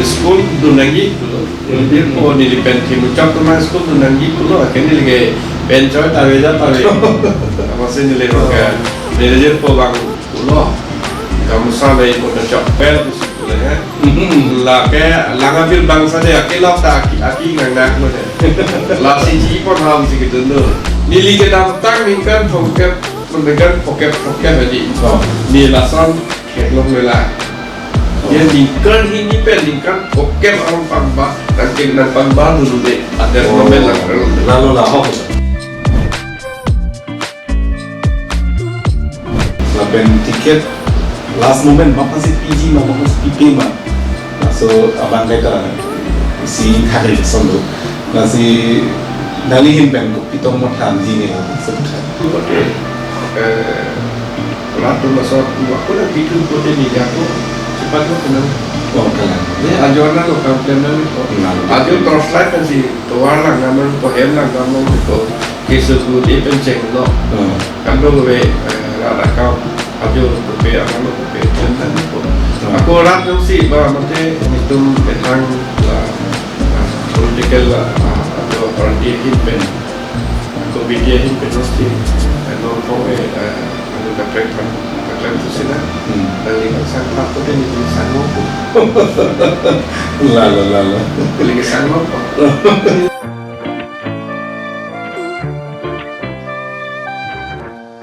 school dunangi pulo dia po nilipen kimucap teman school dunangi pulo akhirnya lagi pencoy taweja tawe masih nilai roga dia po bang pulo kamu salah ikut cocok pel pulo ya lah kayak langambil bangsa dia kelak tak aki ngangnak lo deh lah si pon ham si gitu tuh nili ke datang mingkan pokep mendengar pokep tadi ni lasan kelok mela dia lingkan ini lingkan pokep orang pamba ranking dan pamba dulu deh ada momen lalu lah lapen tiket last moment bapak si PG bapak si PP mah so abang kata si hari solo nasi nalihin pen ko pitong matan di ne sebentar Lalu masuk aku nak pikir pote ni aku cepat tu kena. oh kalan Ni ajuan lo kampen ni. Aju terus lain kan si tuan lah nama tu hem lah nama tu kisah tu dia penceng lo. Kan lo gue ada kau aju tu pe nama tu pe penceng tu. Aku orang tu si bawa mati itu tentang political atau parti himpen. Aku bikin himpen mesti. Kalau kau ada keprekan tu sila, dari sang apa tu ni sang apa? lalu Lagi sang apa?